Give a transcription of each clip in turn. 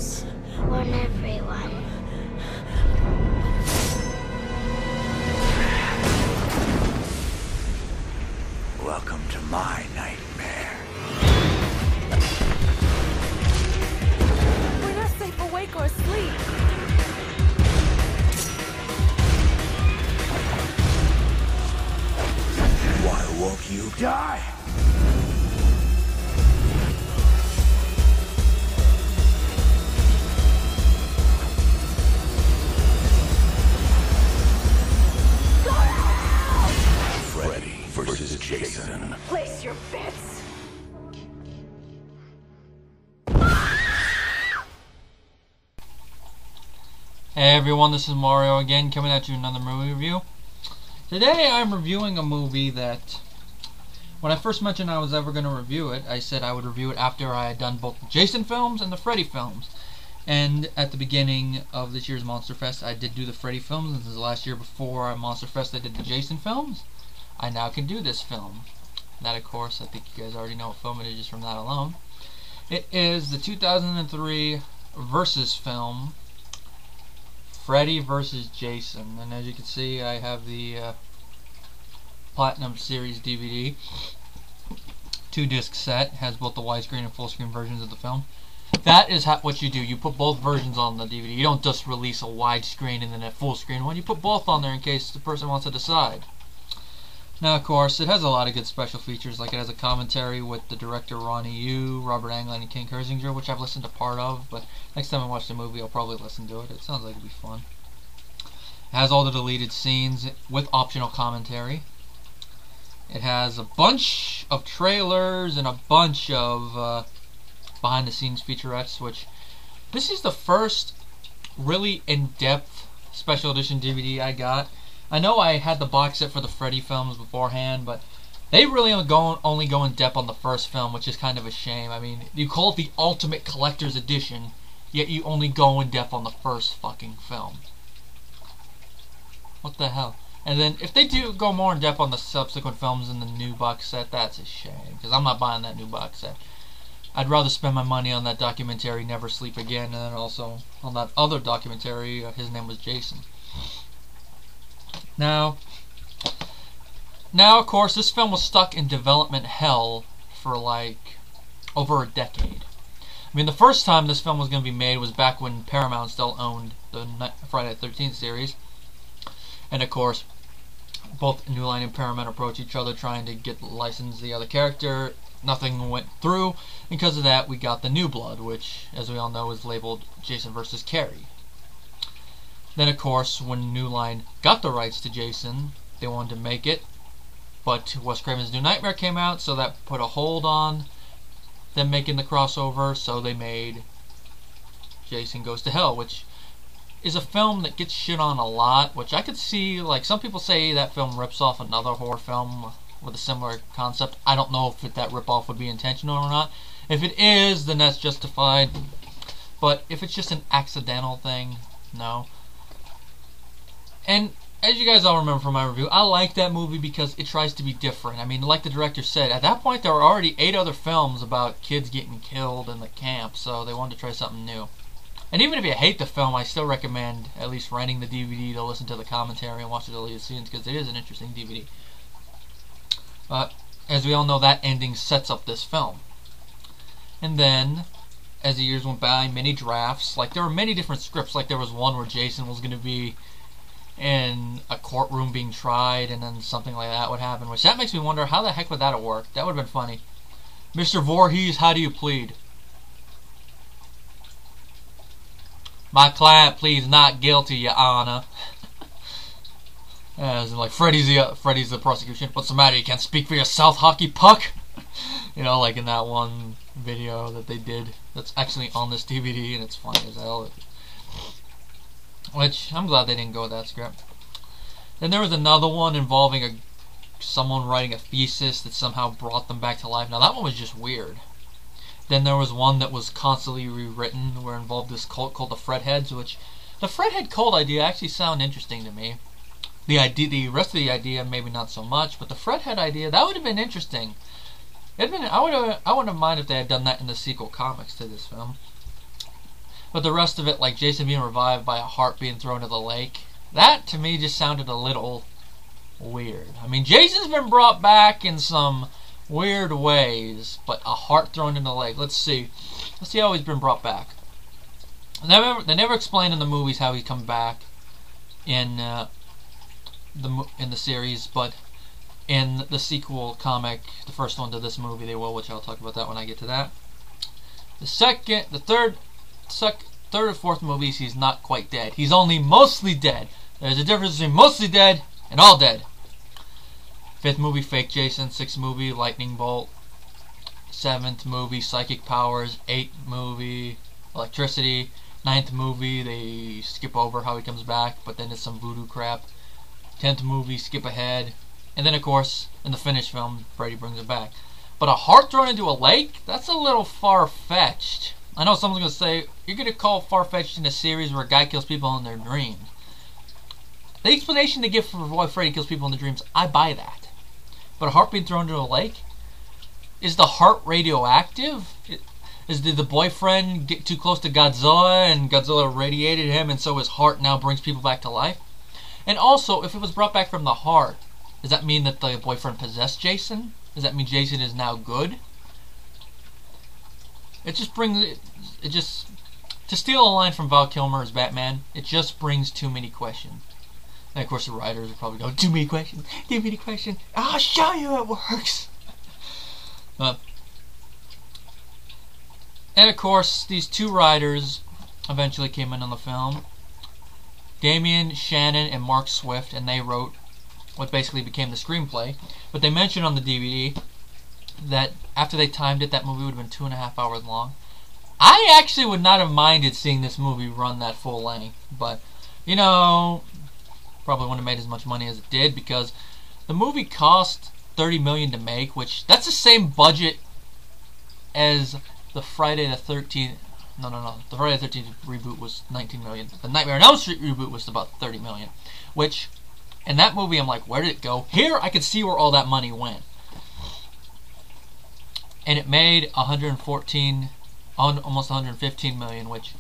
darkness. Warn everyone. Welcome to my nightmare. We're not safe awake or asleep. Why won't you die? Freddy versus Jason. Place your bets. Hey everyone, this is Mario again, coming at you with another movie review. Today I'm reviewing a movie that, when I first mentioned I was ever going to review it, I said I would review it after I had done both the Jason films and the Freddy films. And at the beginning of this year's Monster Fest, I did do the Freddy films, and this is the last year before Monster Fest I did the Jason films. I now can do this film. That, of course, I think you guys already know what film it is just from that alone. It is the 2003 Versus film, Freddy vs. Jason. And as you can see, I have the Platinum Series DVD. 2-disc set. Has both the widescreen and full screen versions of the film. That is what you do. You put both versions on the DVD. You don't just release a widescreen and then a full screen one. You put both on there in case the person wants to decide. Now, of course, it has a lot of good special features, like it has a commentary with the director Ronny Yu, Robert Englund, and King Kirzinger, which I've listened to part of, but next time I watch the movie, I'll probably listen to it. It sounds like it'd be fun. It has all the deleted scenes with optional commentary. It has a bunch of trailers and a bunch of behind-the-scenes featurettes, which this is the first really in-depth special edition DVD I got. I know I had the box set for the Freddy films beforehand, but they really only go in depth on the first film, which is kind of a shame. I mean, you call it the Ultimate Collector's Edition, yet you only go in depth on the first fucking film. What the hell? And then, if they do go more in depth on the subsequent films in the new box set, that's a shame, because I'm not buying that new box set. I'd rather spend my money on that documentary, Never Sleep Again, and then also on that other documentary, His Name Was Jason. Now, of course, this film was stuck in development hell for like over a decade. I mean, the first time this film was going to be made was back when Paramount still owned the Friday the 13th series. And of course, both New Line and Paramount approached each other trying to get licensed the other character. Nothing went through. Because of that, we got the New Blood, which, as we all know, is labeled Jason vs. Carrie. Then, of course, when New Line got the rights to Jason, they wanted to make it, but Wes Craven's New Nightmare came out, so that put a hold on them making the crossover, so they made Jason Goes to Hell, which is a film that gets shit on a lot, which I could see, like, some people say that film rips off another horror film with a similar concept. I don't know if that ripoff would be intentional or not. If it is, then that's justified, but if it's just an accidental thing, no. And as you guys all remember from my review, I like that movie because it tries to be different. I mean, like the director said, at that point there were already 8 other films about kids getting killed in the camp, so they wanted to try something new. And even if you hate the film, I still recommend at least renting the DVD to listen to the commentary and watch the deleted scenes, because it is an interesting DVD. But as we all know, that ending sets up this film. And then, as the years went by, many drafts, like there were many different scripts, like there was one where Jason was going to be in a courtroom being tried, and then something like that would happen, which that makes me wonder how the heck would that have worked. That would have been funny. Mr. Voorhees, how do you plead? My client pleads not guilty, Your Honor. As in, like, Freddy's the prosecution. What's the matter? You can't speak for yourself, hockey puck? You know, like in that one video that they did that's actually on this DVD, and it's funny as hell. Which, I'm glad they didn't go with that script. Then there was another one involving someone writing a thesis that somehow brought them back to life. Now that one was just weird. Then there was one that was constantly rewritten where it involved this cult called the Fredheads, which the Fredhead cult idea actually sounded interesting to me. The rest of the idea maybe not so much, but the Fredhead idea, that would have been interesting. I wouldn't have minded if they had done that in the sequel comics to this film. But the rest of it, like Jason being revived by a heart being thrown into the lake, that to me just sounded a little weird. I mean, Jason's been brought back in some weird ways, but a heart thrown in the lake. Let's see how he's been brought back. They never explain in the movies how he come back in the series, but in the sequel comic, the first one to this movie, they will, which I'll talk about that when I get to that. The third or fourth movies, he's not quite dead. He's only mostly dead. There's a difference between mostly dead and all dead. Fifth movie, fake Jason. Sixth movie, lightning bolt. Seventh movie, psychic powers. Eighth movie, electricity. Ninth movie, they skip over how he comes back, but then it's some voodoo crap. 10th movie, skip ahead. And then, of course, in the finished film, Freddy brings it back. But a heart thrown into a lake? That's a little far-fetched. I know someone's going to say, you're going to call far-fetched in a series where a guy kills people in their dreams. The explanation they give for why Freddy kills people in their dreams, I buy that. But a heart being thrown into a lake? Is the heart radioactive? Did the boyfriend get too close to Godzilla and Godzilla radiated him and so his heart now brings people back to life? And also, if it was brought back from the heart, does that mean that the boyfriend possessed Jason? Does that mean Jason is now good? To steal a line from Val Kilmer as Batman, it just brings too many questions. And of course the writers are probably going, too many questions, I'll show you it works. And of course, these two writers eventually came in on the film. Damian Shannon and Mark Swift, and they wrote what basically became the screenplay. But they mentioned on the DVD that after they timed it, that movie would have been 2.5 hours long. I actually would not have minded seeing this movie run that full length, but, you know, probably wouldn't have made as much money as it did because the movie cost $30 million to make, which that's the same budget as the Friday the 13th. No. The Friday the 13th reboot was $19 million. The Nightmare on Elm Street reboot was about $30 million. Which, in that movie, I'm like, where did it go? Here, I could see where all that money went. And it made almost $115 million, which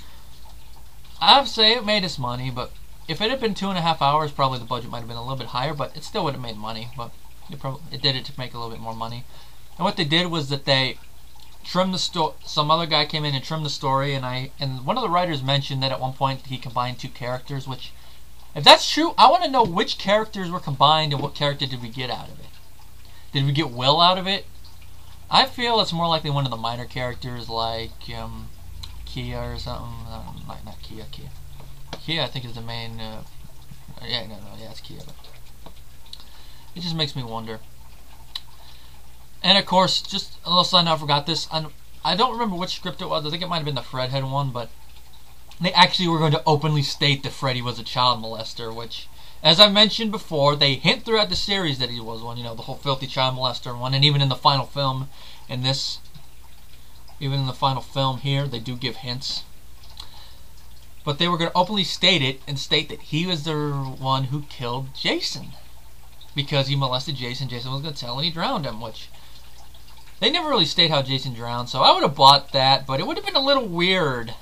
I'd say it made its money, but if it had been 2.5 hours, probably the budget might have been a little bit higher, but it still would have made money. But it did it to make a little bit more money. And what they did was that they trimmed the story. Some other guy came in and trimmed the story, and one of the writers mentioned that at one point he combined two characters, which, if that's true, I want to know which characters were combined and what character did we get out of it. Did we get Will out of it? I feel it's more likely one of the minor characters like Kia or something. Not Kia. Kia, I think, is the main. It's Kia. But it just makes me wonder. And of course, just a little side note, I forgot this. I don't remember which script it was. I think it might have been the Fredhead one, but they actually were going to openly state that Freddy was a child molester, which, as I mentioned before, they hint throughout the series that he was one. You know, the whole filthy child molester one, and even in the final film, even in the final film here, they do give hints. But they were going to openly state it and state that he was the one who killed Jason. Because he molested Jason. Jason was going to tell and he drowned him, which they never really state how Jason drowned, so I would have bought that, but it would have been a little weird.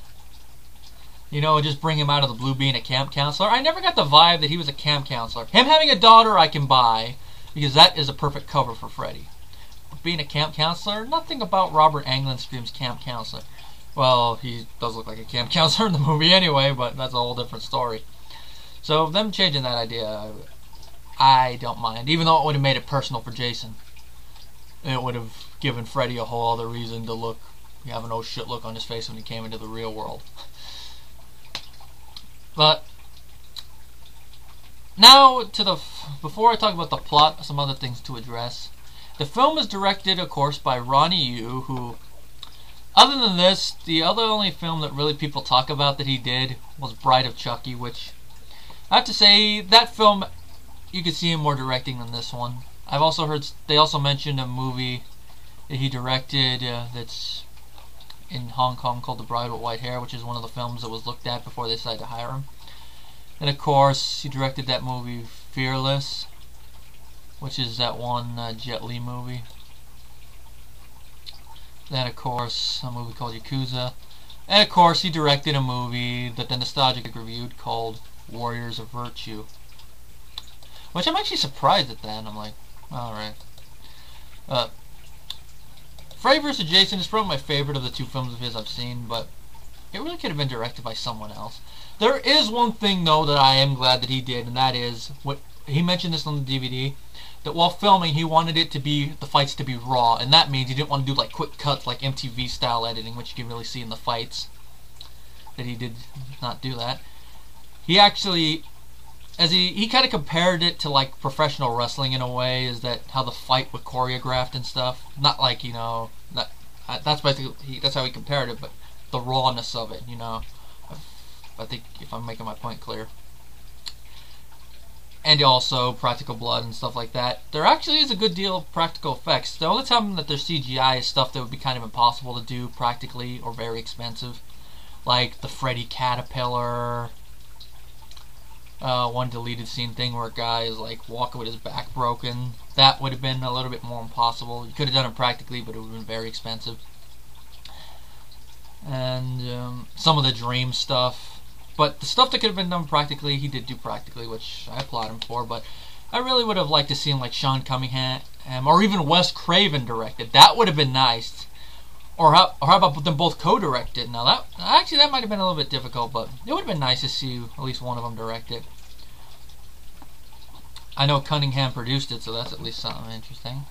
You know, just bring him out of the blue being a camp counselor. I never got the vibe that he was a camp counselor. Him having a daughter I can buy, because that is a perfect cover for Freddy. But being a camp counselor, nothing about Robert Englund screams camp counselor. Well, he does look like a camp counselor in the movie anyway, but that's a whole different story. So them changing that idea, I don't mind. Even though it would have made it personal for Jason. It would have given Freddy a whole other reason to have an oh shit look on his face when he came into the real world. But now before I talk about the plot, some other things to address. The film is directed, of course, by Ronny Yu, who, other than this, the only film that really people talk about that he did was Bride of Chucky, which I have to say, that film, you could see him more directing than this one. I've also heard they also mentioned a movie that he directed that's in Hong Kong called The Bride with White Hair, which is one of the films that was looked at before they decided to hire him. And of course, he directed that movie Fearless, which is that one Jet Li movie. Then of course, a movie called Yakuza. And of course, he directed a movie that the Nostalgic reviewed called Warriors of Virtue. Which I'm actually surprised at that. I'm like, alright. Freddy vs. Jason is probably my favorite of the two films of his I've seen, but it really could have been directed by someone else. There is one thing, though, that I am glad that he did, and that is, what he mentioned this on the DVD, that while filming, he wanted it to be, the fights to be raw, and that means he didn't want to do like quick cuts like MTV style editing, which you can really see in the fights, that he did not do that. He actually, as he kind of compared it to like professional wrestling in a way, is that how the fight was choreographed and stuff, not like, you know, that's basically, that's how he compared it, but the rawness of it, you know. I think if I'm making my point clear. And also practical blood and stuff like that. There actually is a good deal of practical effects. The only time that there's CGI is stuff that would be kind of impossible to do practically or very expensive. Like the Freddy caterpillar. One deleted scene thing where a guy is like walking with his back broken. That would have been a little bit more impossible. You could have done it practically, but it would have been very expensive. And some of the dream stuff. But the stuff that could have been done practically, he did do practically, which I applaud him for. But I really would have liked to see him like Sean Cunningham or even Wes Craven directed. That would have been nice. Or how about them both co-directed? Now that actually that might have been a little bit difficult, but it would have been nice to see at least one of them direct it. I know Cunningham produced it, so that's at least something interesting.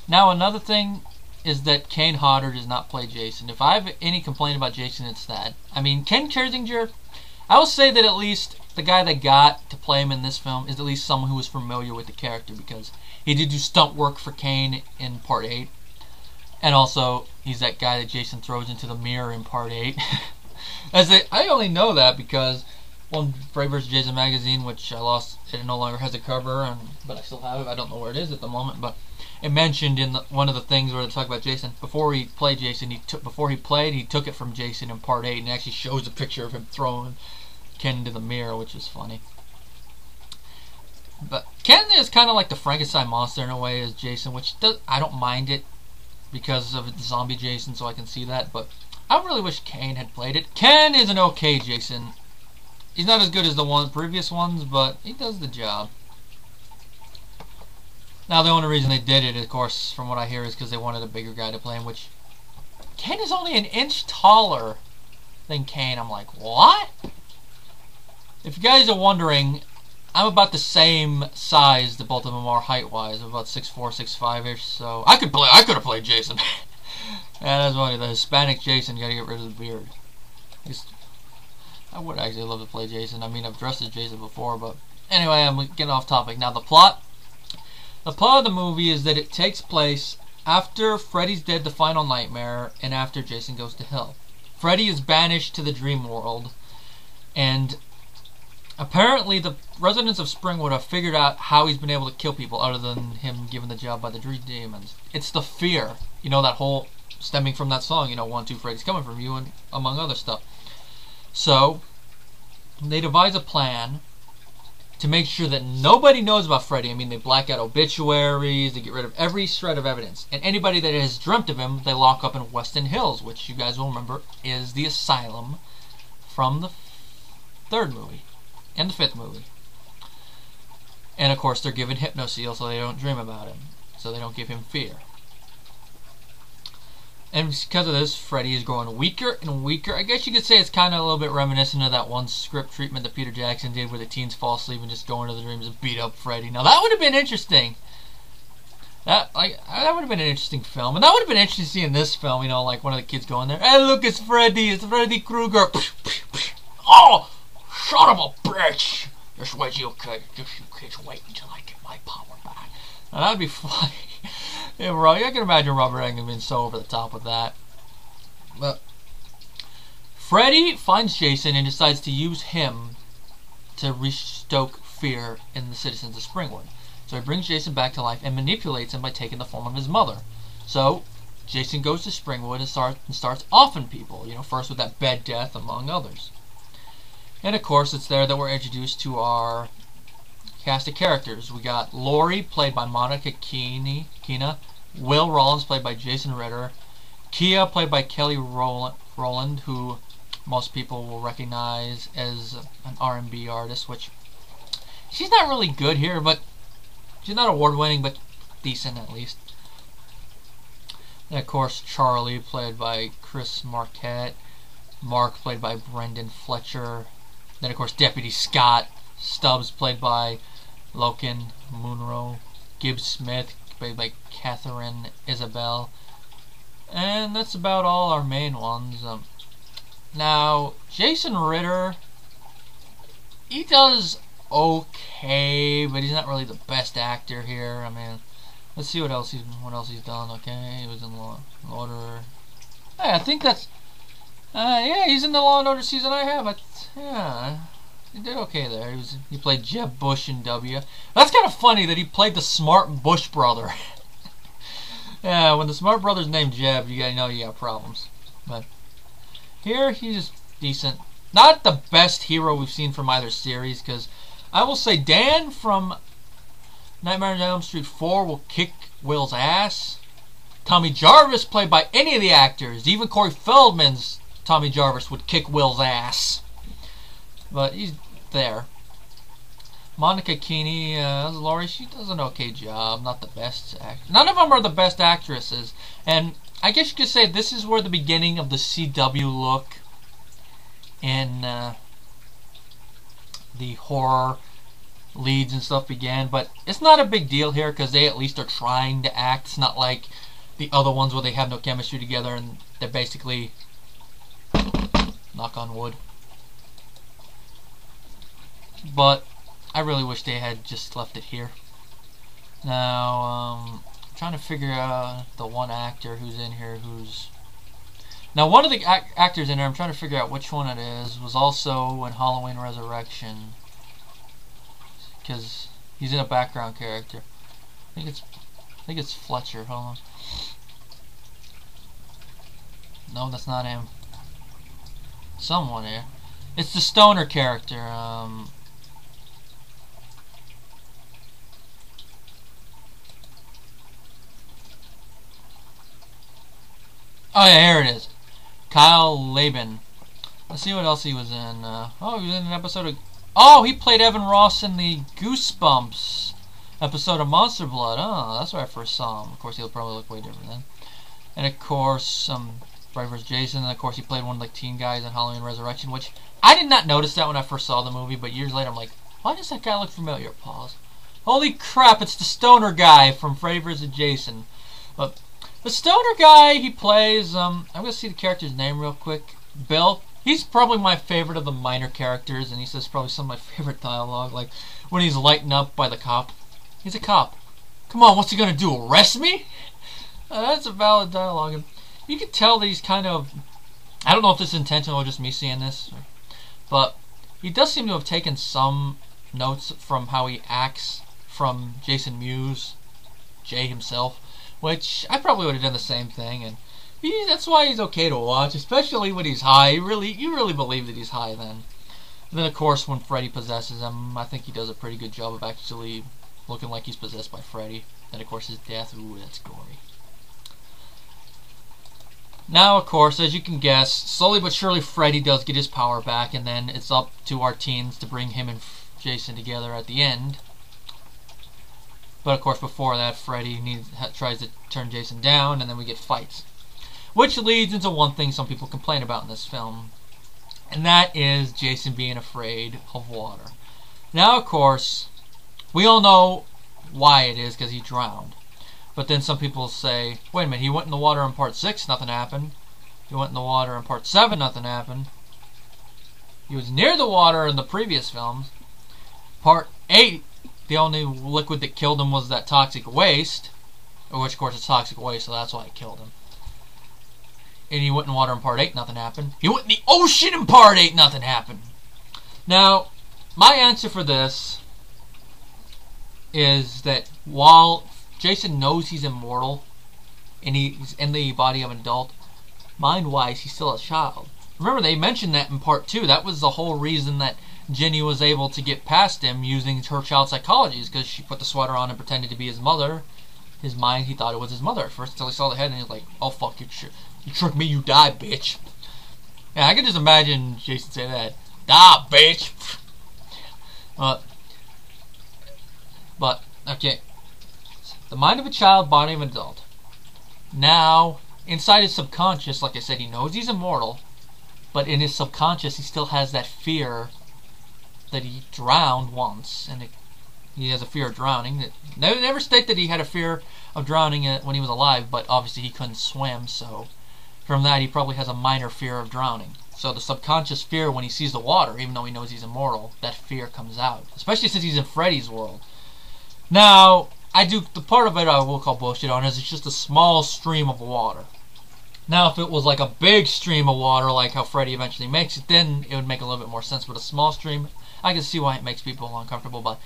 Now another thing is that Kane Hodder does not play Jason. If I have any complaint about Jason, it's that. I mean, Ken Kirzinger, I will say that at least the guy that got to play him in this film is at least someone who was familiar with the character, because he did do stunt work for Kane in Part 8. And also, he's that guy that Jason throws into the mirror in Part 8. I only know that because one Freddy vs. Jason magazine, which I lost, it no longer has a cover, but I still have it. I don't know where it is at the moment, but it mentioned in one of the things where they talk about Jason, before he played Jason, he took it from Jason in Part 8, and it actually shows a picture of him throwing Ken into the mirror, which is funny. But Ken is kind of like the Frankenstein monster in a way as Jason, which I don't mind it because of the zombie Jason, so I can see that, but I really wish Kane had played it. Ken is an okay Jason. He's not as good as the previous ones, but he does the job. Now, the only reason they did it, of course, from what I hear, is because they wanted a bigger guy to play him, which Ken is only an inch taller than Kane. I'm like, what? If you guys are wondering, I'm about the same size that both of them are height-wise. I'm about 6'4", 6'5"-ish, so I could have played Jason. Yeah, that's funny. The Hispanic Jason, gotta get rid of the beard. I would actually love to play Jason. I mean, I've dressed as Jason before, but anyway, I'm getting off topic. Now, the plot. The plot of the movie is that it takes place after Freddy's dead, the final nightmare, and after Jason goes to hell. Freddy is banished to the dream world, and apparently the residents of Springwood have figured out how he's been able to kill people other than him given the job by the dream demons. It's the fear. You know, that whole stemming from that song, you know, 1, 2, Freddy's coming from you, and among other stuff. So, they devise a plan to make sure that nobody knows about Freddy. I mean, they black out obituaries, they get rid of every shred of evidence. And anybody that has dreamt of him, they lock up in Weston Hills, which you guys will remember is the asylum from the third movie and the fifth movie. And of course, they're given Hypnoseal so they don't dream about him, so they don't give him fear. And because of this, Freddy is growing weaker and weaker. I guess you could say it's kind of a little bit reminiscent of that one script treatment that Peter Jackson did where the teens fall asleep and just go into the dreams and beat up Freddy. Now that would have been interesting. That would have been an interesting film. And that would have been interesting to see in this film, you know, like one of the kids going there, hey look, it's Freddy Krueger. Oh, son of a bitch. Just wait, you kids wait until I get my power back. Now that'd be funny. Yeah, bro, I can imagine Robert Englund being so over the top with that. But Freddy finds Jason and decides to use him to restoke fear in the citizens of Springwood. So he brings Jason back to life and manipulates him by taking the form of his mother. So Jason goes to Springwood and starts offing people, you know, first with that bed death, among others. And of course, it's there that we're introduced to our cast of characters. We got Lori, played by Monica Keena, Will Rollins, played by Jason Ritter, Kia, played by Kelly Roland, who most people will recognize as an R&B artist, which she's not really good here, but she's not award-winning, but decent at least. And of course, Charlie, played by Chris Marquette. Mark, played by Brendan Fletcher. Then of course, Deputy Scott. Stubbs, played by Loken Munro. Gibbs Smith, played by Catherine Isabel. And that's about all our main ones. Now, Jason Ritter, he does okay, but he's not really the best actor here. I mean, let's see what else he's done. Okay, he was in Law and Order. Hey, I think that's yeah, he's in the Law and Order season I have. Yeah, he did okay there. He played Jeb Bush in W. That's kind of funny that he played the smart Bush brother. Yeah, when the smart brother's named Jeb, you gotta know you got problems. But here, he's decent. Not the best hero we've seen from either series, because I will say Dan from Nightmare on Elm Street 4 will kick Will's ass. Tommy Jarvis, played by any of the actors, even Corey Feldman's Tommy Jarvis would kick Will's ass. But he's there. Monica Keeney as Laurie, she does an okay job. Not the best actress. None of them are the best actresses. And I guess you could say this is where the beginning of the CW look in the horror leads and stuff began. But it's not a big deal here because they at least are trying to act. It's not like the other ones where they have no chemistry together and they're basically, knock on wood. But I really wish they had just left it here. Now, I'm trying to figure out the one actor who's in here who's... Now, one of the actors in here, I'm trying to figure out which one it is, was also in Halloween Resurrection. Because he's in a background character. I think it's Fletcher. Hold on. No, that's not him. Someone here. It's the stoner character. Oh yeah, here it is. Kyle Laban. Let's see what else he was in. Oh, he was in an episode of... Oh, he played Evan Ross in the Goosebumps episode of Monster Blood. Oh, that's where I first saw him. Of course, he'll probably look way different then. And of course, Freddy vs. Jason. And of course, he played one of the teen guys in Halloween Resurrection, which I did not notice that when I first saw the movie, but years later I'm like, why does that guy look familiar? Pause. Holy crap, it's the stoner guy from Freddy vs. Jason. But the stoner guy he plays, I'm going to see the character's name real quick. Bill. He's probably my favorite of the minor characters, and he says probably some of my favorite dialogue, like when he's lighting up by the cop. He's a cop. Come on, what's he going to do, arrest me? That's a valid dialogue. And you can tell that he's kind of... I don't know if this is intentional or just me seeing this, but he does seem to have taken some notes from how he acts from Jason Mewes, Jay himself, which I probably would have done the same thing, and that's why he's okay to watch, especially when he's high. You really believe that he's high then. And then of course when Freddy possesses him, I think he does a pretty good job of actually looking like he's possessed by Freddy. And of course his death, ooh, that's gory. Now of course, as you can guess, slowly but surely Freddy does get his power back, and then it's up to our teens to bring him and Jason together at the end. But of course before that, Freddy tries to turn Jason down, and then we get fights. Which leads into one thing some people complain about in this film, and that is Jason being afraid of water. Now, of course, we all know why it is, because he drowned. But then some people say, wait a minute, he went in the water in part 6, nothing happened. He went in the water in part 7, nothing happened. He was near the water in the previous films. Part 8, the only liquid that killed him was that toxic waste, which of course is toxic waste, so that's why it killed him. And he went in water in part 8, nothing happened. He went in the ocean in part 8, nothing happened. Now, my answer for this is that while Jason knows he's immortal and he's in the body of an adult, mind-wise, he's still a child. Remember, they mentioned that in part 2. That was the whole reason that Jenny was able to get past him using her child psychology, is because she put the sweater on and pretended to be his mother. His mind, he thought it was his mother at first, until he saw the head and he was like, oh fuck, you tricked me, you die, bitch. Yeah, I can just imagine Jason saying that. "Ah, bitch." But okay. The mind of a child, body of an adult. Now, inside his subconscious, like I said, he knows he's immortal, but in his subconscious, he still has that fear that he drowned once, and he has a fear of drowning. They never state that he had a fear of drowning when he was alive, but obviously he couldn't swim, so from that he probably has a minor fear of drowning. So the subconscious fear when he sees the water, even though he knows he's immortal, that fear comes out, especially since he's in Freddy's world. Now, the part of it I will call bullshit on is it's just a small stream of water. Now, if it was like a big stream of water, like how Freddy eventually makes it, then it would make a little bit more sense. But a small stream, I can see why it makes people uncomfortable. But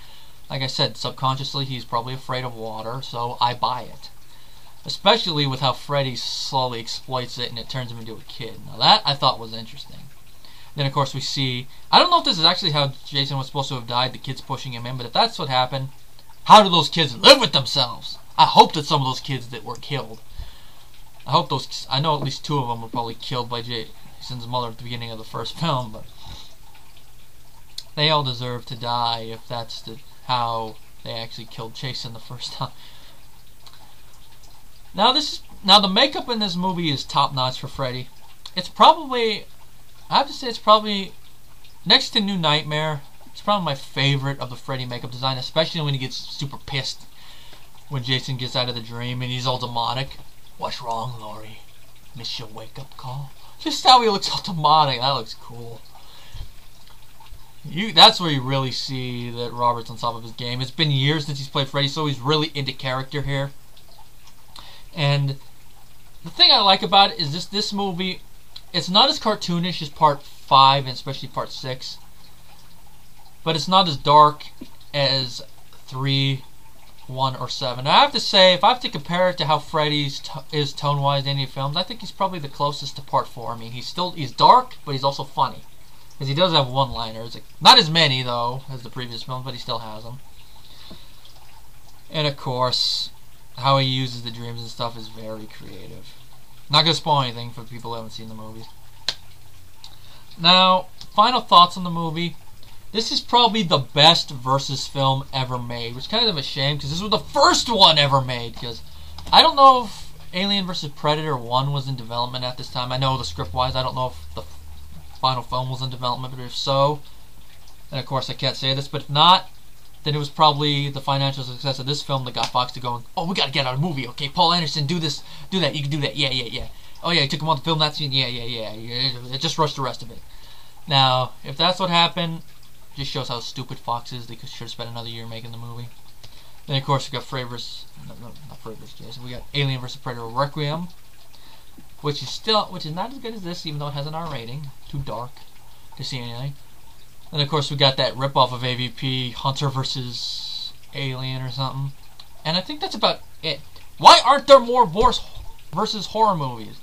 like I said, subconsciously, he's probably afraid of water, so I buy it. Especially with how Freddy slowly exploits it and it turns him into a kid. Now that I thought was interesting. Then of course we see, I don't know if this is actually how Jason was supposed to have died, the kids pushing him in, but if that's what happened, how do those kids live with themselves? I hope that some of those kids that were killed, I know at least 2 of them were probably killed by Jason's mother at the beginning of the first film, but they all deserve to die if that's how they actually killed Jason the first time. Now the makeup in this movie is top notch for Freddy. It's probably, I have to say, it's probably next to New Nightmare. It's probably my favorite of the Freddy makeup design, especially when he gets super pissed when Jason gets out of the dream and he's all demonic. "What's wrong, Laurie? Miss your wake-up call?" Just how he looks all demonic. That looks cool. That's where you really see that Robert's on top of his game. It's been years since he's played Freddy, so he's really into character here. And the thing I like about it is this movie, it's not as cartoonish as Part 5 and especially Part 6. But it's not as dark as 3, 1, or 7. Now, I have to say, if I have to compare it to how Freddy's is tone-wise in any films, I think he's probably the closest to Part 4. I mean, he's dark, but he's also funny. Because he does have one-liners. Not as many, though, as the previous films, but he still has them. And, of course, how he uses the dreams and stuff is very creative. Not going to spoil anything for the people who haven't seen the movies. Now, final thoughts on the movie. This is probably the best versus film ever made, which is kind of a shame because this was the first one ever made. Because I don't know if Alien vs. Predator 1 was in development at this time. I know the script-wise, I don't know if the final film was in development, but if so, then of course I can't say this, but if not, then it was probably the financial success of this film that got Fox to go, "Oh, we gotta get out a movie, okay, Paul Anderson, do this, do that, you can do that, yeah. Oh yeah, you took him on to film that scene, yeah. It just rushed the rest of it." Now, if that's what happened, it just shows how stupid Fox is. They should have spent another year making the movie. Then of course we got not Freddy vs. Jason. We got Alien vs. Predator Requiem, which is not as good as this, even though it has an R rating. Too dark to see anything. And of course we got that ripoff of AVP, Hunter vs. Alien or something. And I think that's about it. Why aren't there more versus horror movies?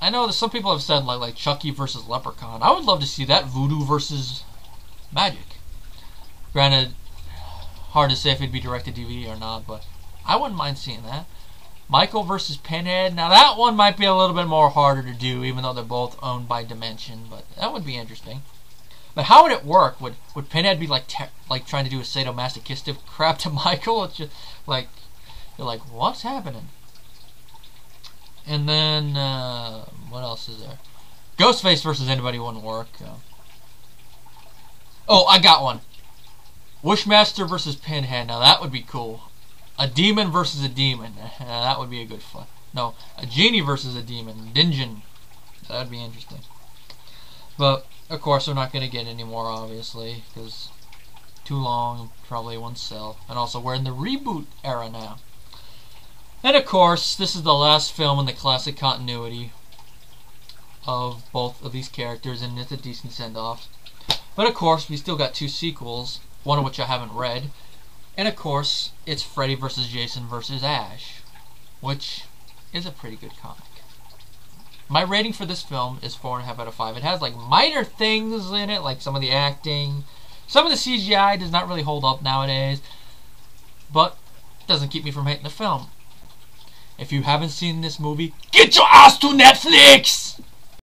I know that some people have said like Chucky versus Leprechaun. I would love to see that. Voodoo versus Magic. Granted, hard to say if it'd be directed DVD or not, but I wouldn't mind seeing that. Michael versus Pinhead. Now that one might be a little bit more harder to do, even though they're both owned by Dimension, but that would be interesting. But how would it work? Would Pinhead be like trying to do a sadomasochistic crap to Michael? It's just like you're like, what's happening? And then what else is there? Ghostface versus anybody wouldn't work. Oh, I got one. Wishmaster versus Pinhead. Now that would be cool. A demon versus a demon. That would be a good fun. No, a genie versus a demon. Dingeon. That would be interesting. But of course, we're not going to get any more, obviously, because too long, probably won't sell. And also, we're in the reboot era now. And of course, this is the last film in the classic continuity of both of these characters, and it's a decent send-off. But of course, we still got 2 sequels, one of which I haven't read. And of course, it's Freddy vs. Jason vs. Ash, which is a pretty good comic. My rating for this film is 4.5 out of 5. It has like minor things in it, like some of the acting. Some of the CGI does not really hold up nowadays, but it doesn't keep me from hating the film. If you haven't seen this movie, get your ass to Netflix!